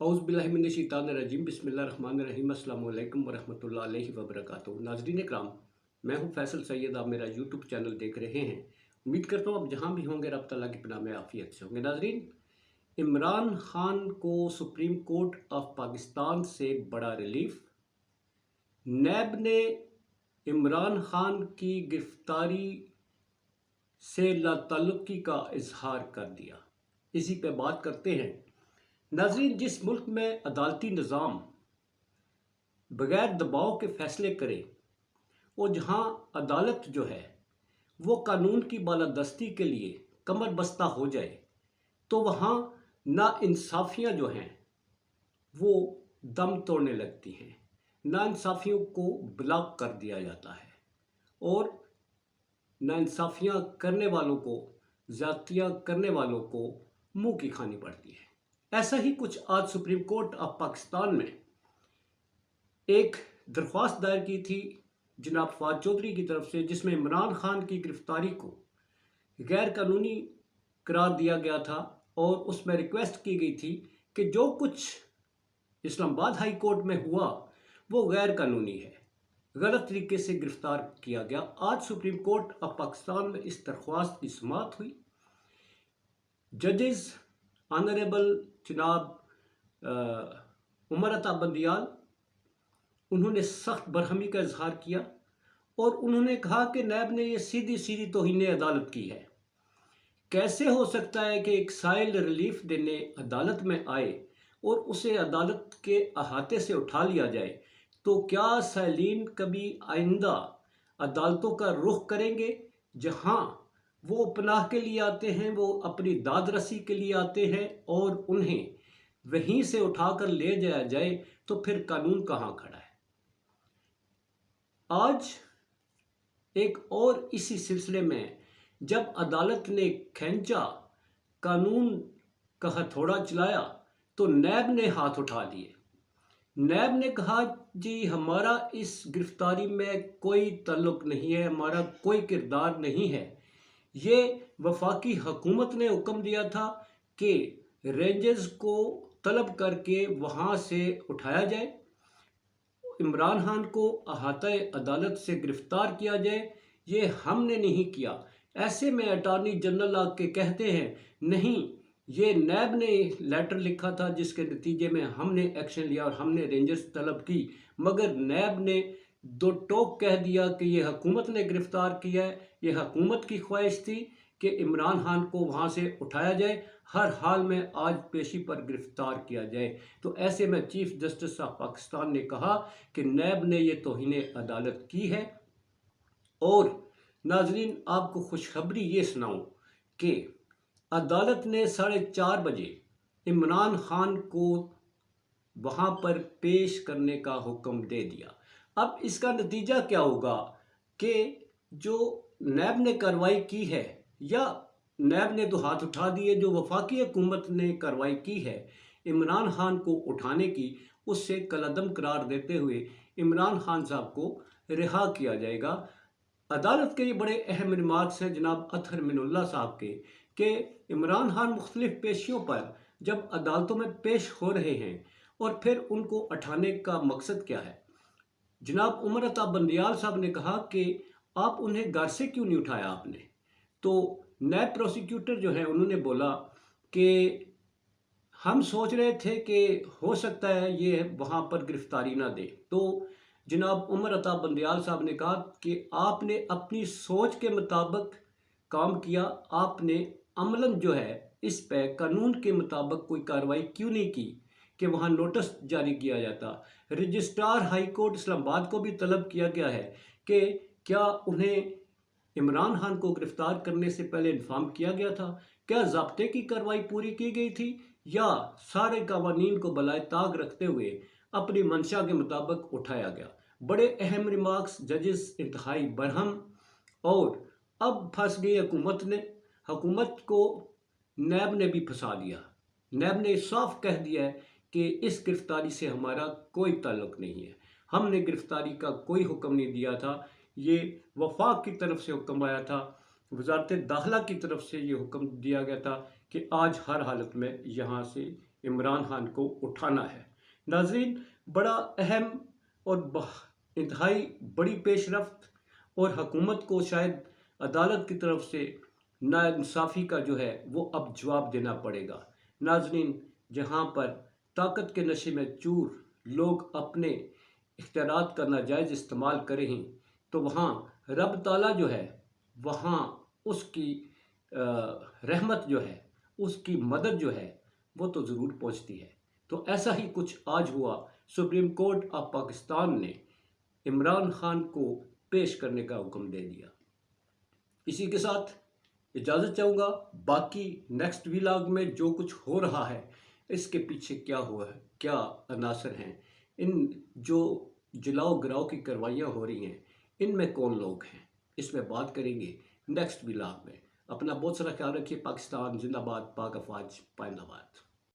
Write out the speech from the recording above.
औज़ुबिल्लाहिमिनश्शैतानिर्रजीम बिस्मिल्लाहिर्रहमानिर्रहीम अस्सलामु अलैकुम वरहमतुल्लाहि वबरकातुहू। नाज़रीन इकराम, मैं हूं फैसल सैयद। आप मेरा यूट्यूब चैनल देख रहे हैं। उम्मीद करता हूं आप जहां भी होंगे रब तआला की पनाह में आफियत से होंगे। नाज़रीन, इमरान खान को सुप्रीम कोर्ट ऑफ पाकिस्तान से बड़ा रिलीफ। नैब ने इमरान खान की गिरफ्तारी से लाताल्लुकी का इजहार कर दिया। इसी पे बात करते हैं। नाज़रीन, जिस मुल्क में अदालती निज़ाम बग़ैर दबाव के फ़ैसले करे और जहां अदालत जो है वो कानून की बालादस्ती के लिए कमर बस्ता हो जाए, तो वहाँ नाइंसाफ़ियाँ जो हैं वो दम तोड़ने लगती हैं। नाइंसाफ़ियों को ब्लॉक कर दिया जाता है और नाइंसाफ़ियाँ करने वालों को, ज़्यादतियाँ करने वालों को मुंह की खानी पड़ती है। ऐसा ही कुछ आज सुप्रीम कोर्ट ऑफ पाकिस्तान में एक दरख्वास्त दायर की थी जनाब फवाद चौधरी की तरफ से, जिसमें इमरान खान की गिरफ्तारी को गैर कानूनी करार दिया गया था और उसमें रिक्वेस्ट की गई थी कि जो कुछ इस्लामाबाद हाई कोर्ट में हुआ वो गैर कानूनी है, गलत तरीके से गिरफ्तार किया गया। आज सुप्रीम कोर्ट ऑफ पाकिस्तान में इस दरख्वास्त की समाअत हुई। जजेस ऑनरेबल जनाब उमर अता बंदियाल, उन्होंने सख्त बरहमी का इजहार किया और उन्होंने कहा कि नैब ने ये सीधी सीधी तौहीन अदालत की है। कैसे हो सकता है कि एक साइल रिलीफ देने अदालत में आए और उसे अदालत के अहाते से उठा लिया जाए? तो क्या साइलिन कभी आइंदा अदालतों का रुख करेंगे जहां वो पनाह के लिए आते हैं, वो अपनी दाद रसी के लिए आते हैं और उन्हें वहीं से उठाकर ले जाया जाए? तो फिर कानून कहाँ खड़ा है? आज एक और इसी सिलसिले में जब अदालत ने खैंचा कानून का हथौड़ा चलाया तो नैब ने हाथ उठा लिए। नैब ने कहा, जी हमारा इस गिरफ्तारी में कोई ताल्लुक नहीं है, हमारा कोई किरदार नहीं है। ये वफाकी हुकूमत ने हुक्म दिया था कि रेंजर्स को तलब करके वहाँ से उठाया जाए, इमरान खान को अहाता अदालत से गिरफ्तार किया जाए। ये हमने नहीं किया। ऐसे में अटॉर्नी जनरल आके कहते हैं, नहीं, ये नैब ने लेटर लिखा था जिसके नतीजे में हमने एक्शन लिया और हमने रेंजर्स तलब की, मगर नैब ने दो टोक कह दिया कि ये हुकूमत ने गिरफ्तार किया है, ये हुकूमत की ख्वाहिश थी कि इमरान खान को वहाँ से उठाया जाए, हर हाल में आज पेशी पर गिरफ्तार किया जाए। तो ऐसे में चीफ जस्टिस ऑफ पाकिस्तान ने कहा कि नैब ने ये तौहीन अदालत की है। और नाजरीन, आपको खुशखबरी ये सुनाऊं कि अदालत ने 4:30 बजे इमरान खान को वहाँ पर पेश करने का हुक्म दे दिया। अब इसका नतीजा क्या होगा कि जो नैब ने कार्रवाई की है, या नैब ने तो हाथ उठा दिए, जो वफाकी हुकूमत ने कार्रवाई की है इमरान खान को उठाने की, उससे कलअदम करार देते हुए इमरान खान साहब को रिहा किया जाएगा। अदालत के ये बड़े अहम रिमार्क्स हैं जनाब अतहर मिनुल्लाह साहब के, कि इमरान खान मुख्तलिफ पेशियों पर जब अदालतों में पेश हो रहे हैं और फिर उनको उठाने का मकसद क्या है। जनाब उमर अता बंदियाल साहब ने कहा कि आप उन्हें घर से क्यों नहीं उठाया आपने? तो नैब प्रोसिक्यूटर जो है उन्होंने बोला कि हम सोच रहे थे कि हो सकता है ये वहाँ पर गिरफ्तारी ना दे। तो जनाब उमर अता बंदियाल साहब ने कहा कि आपने अपनी सोच के मुताबिक काम किया, आपने अमलन जो है इस पे कानून के मुताबिक कोई कार्रवाई क्यों नहीं की कि वहाँ नोटिस जारी किया जाता। रजिस्ट्रार हाई कोर्ट इस्लामाबाद को भी तलब किया गया है कि क्या उन्हें इमरान खान को गिरफ्तार करने से पहले इन्फॉर्म किया गया था, क्या ज़ाब्ते की कार्रवाई पूरी की गई थी, या सारे कवानीन को बलाए ताक रखते हुए अपनी मंशा के मुताबिक उठाया गया। बड़े अहम रिमार्क्स, जजेस इंतहाई बरहम। और अब फंस गई हुकूमत ने, हुकूमत को नैब ने भी फंसा दिया। नैब ने साफ कह दिया है कि इस गिरफ्तारी से हमारा कोई ताल्लुक नहीं है, हमने गिरफ्तारी का कोई हुक्म नहीं दिया था, ये वफाक की तरफ से हुक्म आया था, वजारत दाखिला की तरफ से ये हुक्म दिया गया था कि आज हर हालत में यहाँ से عمران خان کو اٹھانا ہے۔ ناظرین، بڑا اہم اور انتہائی بڑی پیش رفت، اور حکومت کو شاید عدالت کی طرف سے ناانصافی کا جو ہے وہ اب جواب دینا پڑے گا۔ ناظرین، جہاں پر طاقت کے نشے میں چور لوگ اپنے اختیارات کا ناجائز استعمال کریں ہیں، تو وہاں رب تعالیٰ جو ہے وہاں اس کی رحمت جو ہے، اس کی مدد جو ہے وہ تو ضرور پہنچتی ہے۔ تو ایسا ہی کچھ آج ہوا۔ سپریم کورٹ آف پاکستان نے عمران خان کو پیش کرنے کا حکم دے دیا۔ اسی کے ساتھ اجازت چاہوں گا۔ باقی نیکسٹ ویلاگ میں جو کچھ ہو رہا ہے، اس کے پیچھے کیا ہوا ہے، کیا عناصر ہیں، ان جو جلاؤ گراؤ کی کروائیاں ہو رہی ہیں، ان میں کون لوگ ہیں، اس میں بات کریں گے نیکسٹ ویلاگ میں۔ اپنا بہت سارا خیال رکھیے۔ پاکستان زندہ باد، پاک افواج پائندہ باد۔